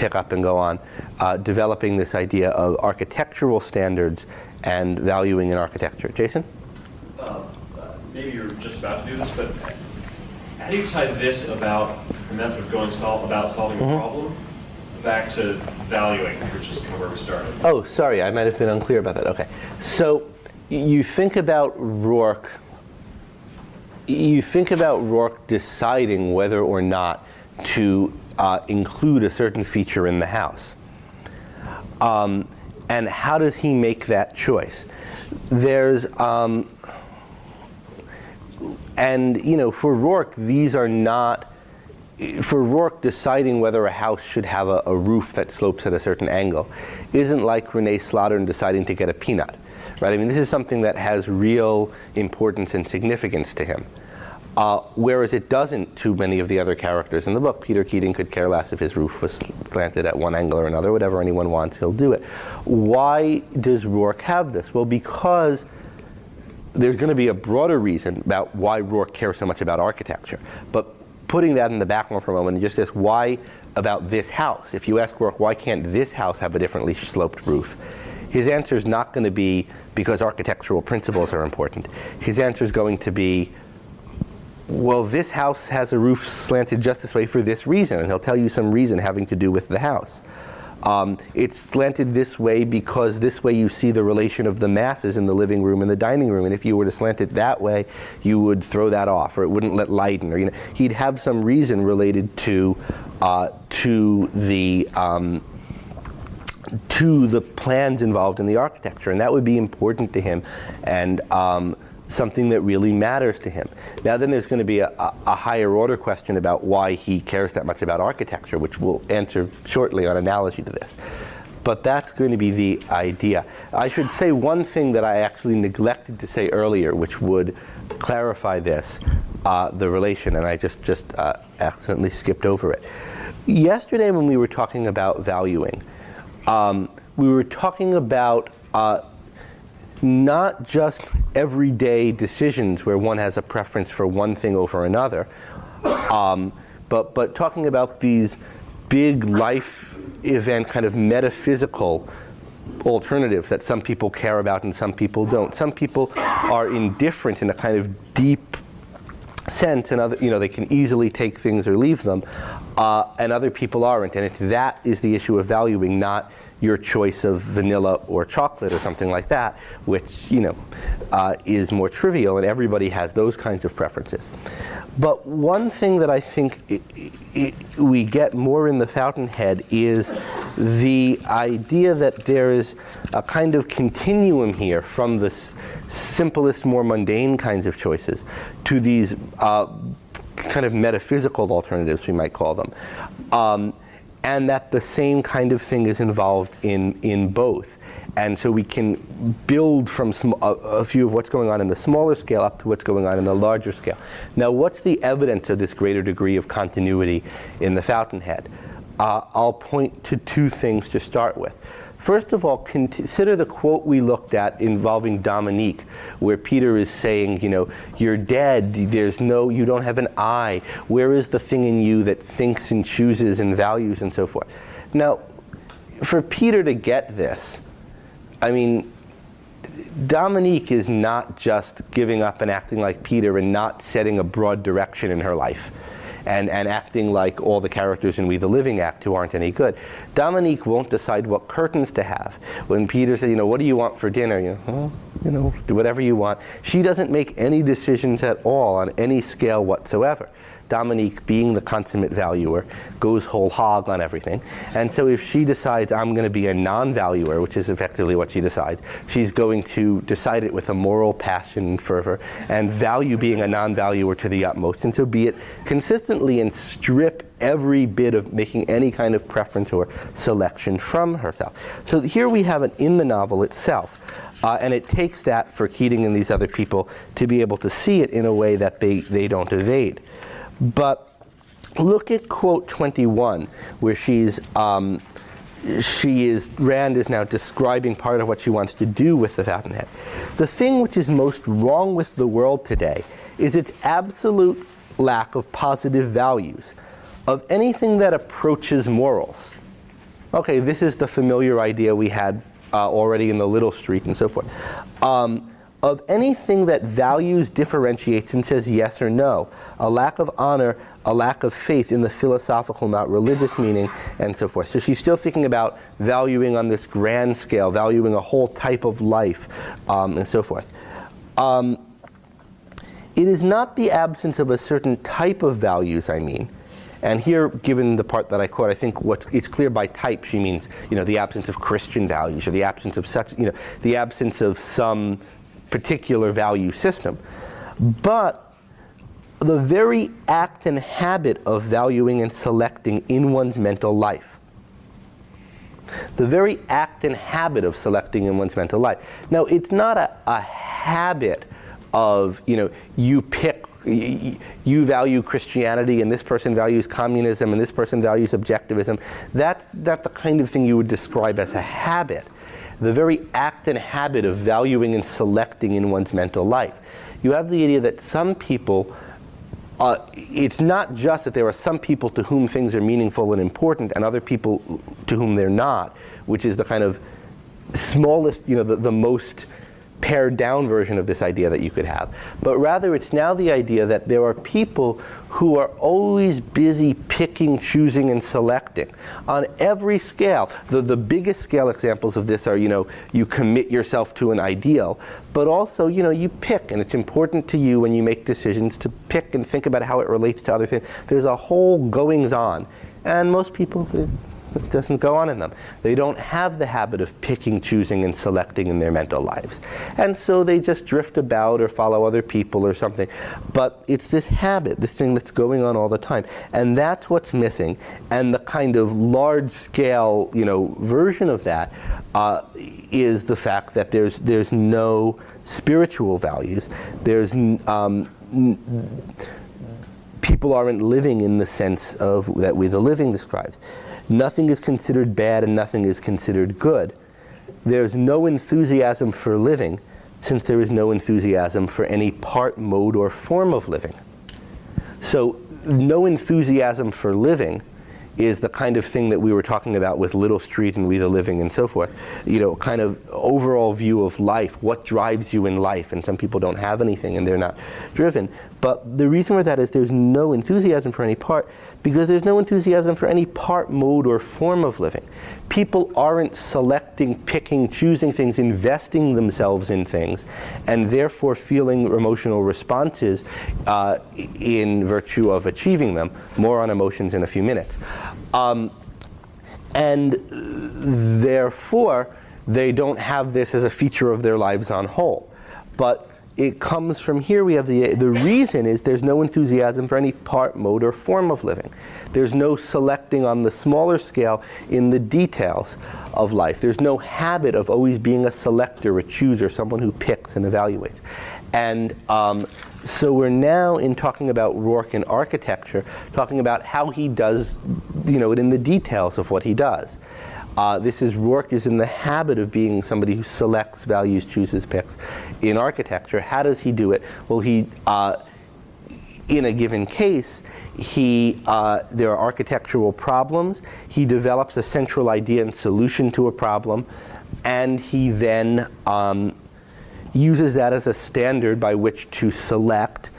pick up and go on, developing this idea of architectural standards and valuing in architecture. Jason? Maybe you're just about to do this, but how do you tie this about the method of going about solving a problem back to valuing, which is kind of where we started? Oh, sorry, I might have been unclear about that. Okay, so you think about Hoark. You think about Hoark deciding whether or not to include a certain feature in the house, and how does he make that choice? There's and you know, for Hoark, these are not. For Hoark, deciding whether a house should have a roof that slopes at a certain angle isn't like Renee Slaughter deciding to get a peanut, right? I mean, this is something that has real importance and significance to him. Whereas it doesn't to many of the other characters in the book. Peter Keating could care less if his roof was slanted at one angle or another. Whatever anyone wants, he'll do it. Why does Hoark have this? Well, because there's going to be a broader reason about why Hoark cares so much about architecture. But putting that in the background for a moment and just ask why about this house. If you ask Hoark, why can't this house have a differently sloped roof? His answer is not going to be because architectural principles are important. His answer is going to be, well, this house has a roof slanted just this way for this reason, and he'll tell you some reason having to do with the house. It's slanted this way because this way you see the relation of the masses in the living room and the dining room, and if you were to slant it that way, you would throw that off, or it wouldn't let light in, or he'd have some reason related to the plans involved in the architecture, and that would be important to him, and something that really matters to him. Now then there's going to be a higher order question about why he cares that much about architecture, which we'll answer shortly on analogy to this. But that's going to be the idea. I should say one thing that I actually neglected to say earlier, which would clarify this, the relation, and I just accidentally skipped over it. Yesterday when we were talking about valuing, we were talking about not just everyday decisions where one has a preference for one thing over another, but talking about these big life event kind of metaphysical alternatives that some people care about and some people don't. Some people are indifferent in a kind of deep sense, and they can easily take things or leave them, and other people aren't. And that is the issue of valuing, not your choice of vanilla or chocolate or something like that, which is more trivial, and everybody has those kinds of preferences. But one thing that I think we get more in the Fountainhead is the idea that there is a kind of continuum here from the simplest, more mundane kinds of choices to these kind of metaphysical alternatives, we might call them. And that the same kind of thing is involved in both. And so we can build from a few of what's going on in the smaller scale up to what's going on in the larger scale. Now, what's the evidence of this greater degree of continuity in the Fountainhead? I'll point to two things to start with. First of all, consider the quote we looked at involving Dominique, where Peter is saying, you're dead, you don't have an I. Where is the thing in you that thinks and chooses and values and so forth? Now, for Peter to get this, I mean, Dominique is not just giving up and acting like Peter and not setting a broad direction in her life. And acting like all the characters in We the Living act who aren't any good. Dominique won't decide what curtains to have. When Peter says, what do you want for dinner? Do whatever you want. She doesn't make any decisions at all on any scale whatsoever. Dominique, being the consummate valuer, goes whole hog on everything. And so if she decides, I'm going to be a non-valuer, which is effectively what she decides, she's going to decide it with a moral passion and fervor, and value being a non-valuer to the utmost, and so be it consistently and strip every bit of making any kind of preference or selection from herself. So here we have it in the novel itself. And it takes that for Keating and these other people to be able to see it in a way that they don't evade. But look at quote 21, where Rand is now describing part of what she wants to do with the Fountainhead. The thing which is most wrong with the world today is its absolute lack of positive values, of anything that approaches morals. Okay, this is the familiar idea we had already in the little street and so forth. Of anything that values, differentiates, and says yes or no. A lack of honor, a lack of faith in the philosophical, not religious meaning, and so forth. So she's still thinking about valuing on this grand scale, valuing a whole type of life, and so forth. It is not the absence of a certain type of values, I mean. And here, given the part that I quote, I think it's clear by type she means, the absence of Christian values, or the absence of such, the absence of some particular value system. But the very act and habit of valuing and selecting in one's mental life. The very act and habit of selecting in one's mental life. Now, it's not a habit of, you pick, you value Christianity and this person values communism and this person values objectivism. That's the kind of thing you would describe as a habit. The very act and habit of valuing and selecting in one's mental life. You have the idea that some people, it's not just that there are some people to whom things are meaningful and important and other people to whom they're not, which is the kind of smallest, the most pared down version of this idea that you could have. But rather it's now the idea that there are people who are always busy picking, choosing, and selecting on every scale. The biggest scale examples of this are, you commit yourself to an ideal, but also, you pick, and it's important to you when you make decisions to pick and think about how it relates to other things. There's a whole goings on, and most people, it doesn't go on in them. They don't have the habit of picking, choosing, and selecting in their mental lives. And so they just drift about or follow other people or something. But it's this habit, this thing that's going on all the time. And that's what's missing. And the kind of large-scale, version of that is the fact that there's no spiritual values. There's people aren't living in the sense of that the living describes. Nothing is considered bad and nothing is considered good. There's no enthusiasm for living, since there is no enthusiasm for any part, mode, or form of living. So no enthusiasm for living is the kind of thing that we were talking about with Little Street and We the Living and so forth. Kind of overall view of life, what drives you in life, and some people don't have anything and they're not driven. But the reason for that is there's no enthusiasm for any part, because there's no enthusiasm for any part, mode, or form of living. People aren't selecting, picking, choosing things, investing themselves in things, and therefore feeling emotional responses in virtue of achieving them. More on emotions in a few minutes. And therefore, they don't have this as a feature of their lives on whole. But it comes from here. We have the reason is there's no enthusiasm for any part, mode, or form of living. There's no selecting on the smaller scale in the details of life. There's no habit of always being a selector, a chooser, someone who picks and evaluates. And so we're now in talking about Hoark and architecture, talking about how he does, it in the details of what he does. Hoark is in the habit of being somebody who selects, values, chooses, picks. In architecture, how does he do it? Well, in a given case, there are architectural problems. He develops a central idea and solution to a problem, and he then uses that as a standard by which to select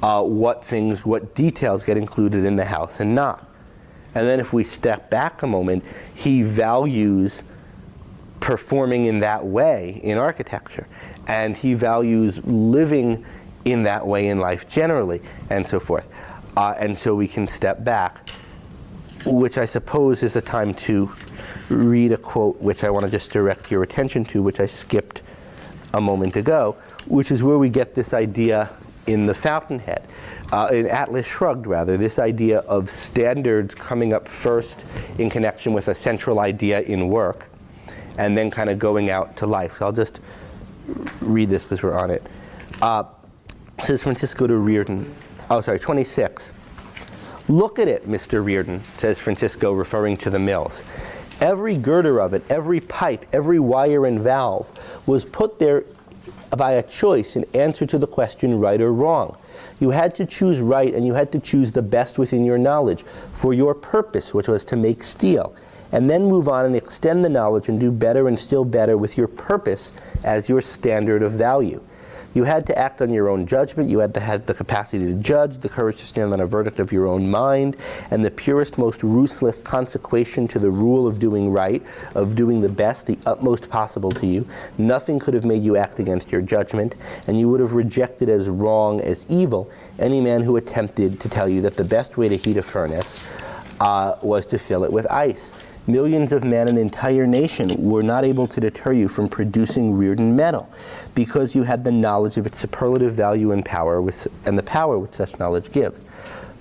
what details get included in the house and not. And then if we step back a moment, he values performing in that way in architecture. And he values living in that way in life generally, and so forth. And so we can step back, which I suppose is a time to read a quote which I want to just direct your attention to, which I skipped a moment ago, which is where we get this idea in the Fountainhead. In Atlas Shrugged, rather, this idea of standards coming up first in connection with a central idea in work, and then kind of going out to life. So I'll just read this because we're on it. Says Francisco de Reardon. 26. "Look at it, Mr. Reardon," says Francisco, referring to the mills. "Every girder of it, every pipe, every wire and valve was put there by a choice in answer to the question right or wrong. You had to choose right, and you had to choose the best within your knowledge for your purpose, which was to make steel. and then move on and extend the knowledge and do better and still better with your purpose as your standard of value. You had to act on your own judgment, you had to have the capacity to judge, the courage to stand on a verdict of your own mind, and the purest, most ruthless consecration to the rule of doing right, of doing the best, the utmost possible to you. Nothing could have made you act against your judgment, and you would have rejected as wrong, as evil, any man who attempted to tell you that the best way to heat a furnace was to fill it with ice. Millions of men, an entire nation, were not able to deter you from producing Reardon metal because you had the knowledge of its superlative value and power, and the power which such knowledge gives.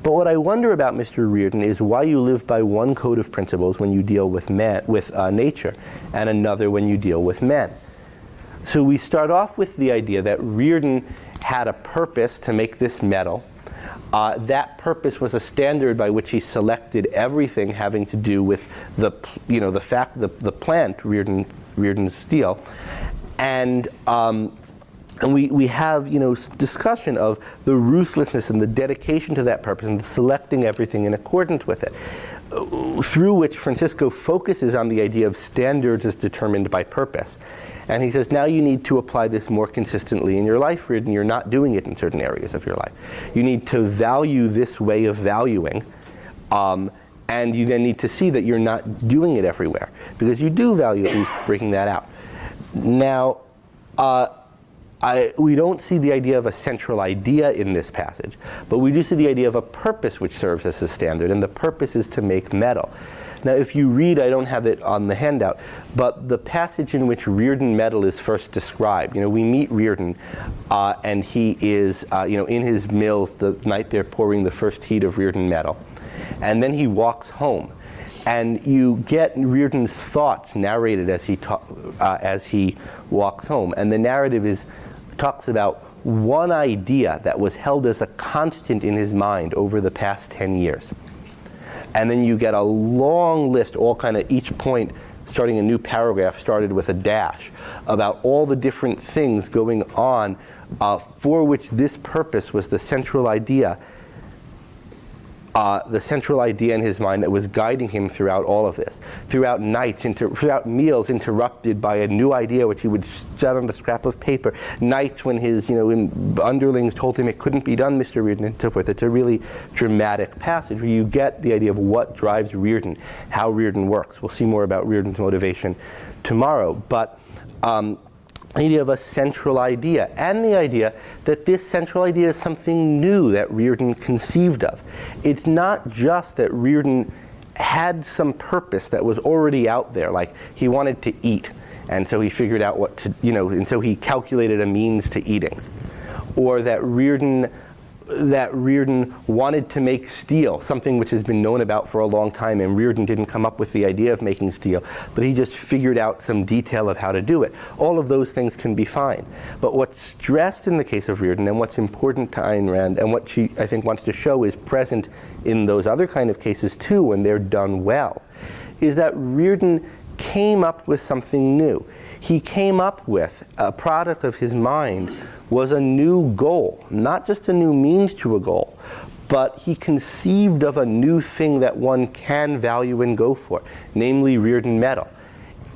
But what I wonder about Mr. Reardon is why you live by one code of principles when you deal with nature, and another when you deal with men. So we start off with the idea that Reardon had a purpose to make this metal. That purpose was a standard by which he selected everything having to do with the plant, Reardon's steel, and we have discussion of the ruthlessness and the dedication to that purpose and selecting everything in accordance with it, through which Francisco focuses on the idea of standards as determined by purpose. And he says, now you need to apply this more consistently in your life, Reardon. You're not doing it in certain areas of your life. You need to value this way of valuing, and you then need to see that you're not doing it everywhere, because you do value at least breaking that out. Now, we don't see the idea of a central idea in this passage, but we do see the idea of a purpose which serves as a standard, and the purpose is to make metal. Now, if you read, I don't have it on the handout, but the passage in which Reardon metal is first described, we meet Reardon, and he is, in his mills the night they're pouring the first heat of Reardon metal, and then he walks home, and you get Reardon's thoughts narrated as he walks home, and the narrative talks about one idea that was held as a constant in his mind over the past 10 years. And then you get a long list, all kind of each point starting a new paragraph started with a dash, about all the different things going on for which this purpose was the central idea in his mind that was guiding him throughout all of this. Throughout nights, throughout meals interrupted by a new idea which he would set on a scrap of paper. Nights when his underlings told him it couldn't be done, Mr. Reardon, and so forth. It's a really dramatic passage where you get the idea of what drives Reardon, how Reardon works. We'll see more about Reardon's motivation tomorrow. But the idea of a central idea, and the idea that this central idea is something new that Reardon conceived of. It's not just that Reardon had some purpose that was already out there, like he wanted to eat, and so he figured out what to, and so he calculated a means to eating. Or that Reardon wanted to make steel, something which has been known about for a long time, and Reardon didn't come up with the idea of making steel, but he just figured out some detail of how to do it. All of those things can be fine. But what's stressed in the case of Reardon, and what's important to Ayn Rand, and what she, I think, wants to show is present in those other kind of cases too, when they're done well, is that Reardon came up with something new. He came up with a product of his mind was a new goal, not just a new means to a goal, but he conceived of a new thing that one can value and go for, namely Reardon metal,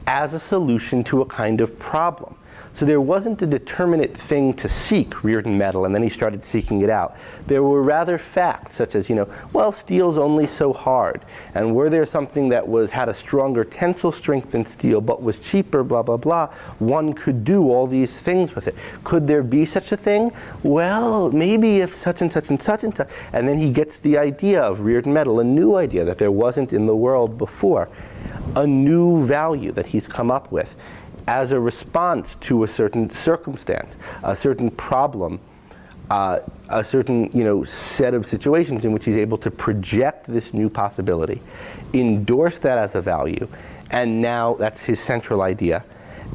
as a solution to a kind of problem. So there wasn't a determinate thing to seek, Reardon metal, and then he started seeking it out. There were rather facts, such as, steel's only so hard, and were there something that had a stronger tensile strength than steel, but was cheaper, blah, blah, blah, one could do all these things with it. Could there be such a thing? Well, maybe if such and such and such and such. And then he gets the idea of Reardon metal, a new idea that there wasn't in the world before, a new value that he's come up with, as a response to a certain circumstance, a certain problem, a certain set of situations in which he's able to project this new possibility, endorse that as a value, and now that's his central idea,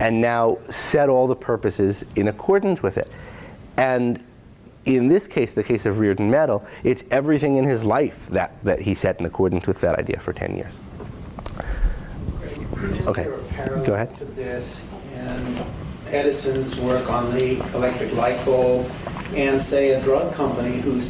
and now set all the purposes in accordance with it. And in this case, the case of Reardon metal, it's everything in his life that he set in accordance with that idea for 10 years. Okay, go ahead. To this and Edison's work on the electric light bulb, and say a drug company who's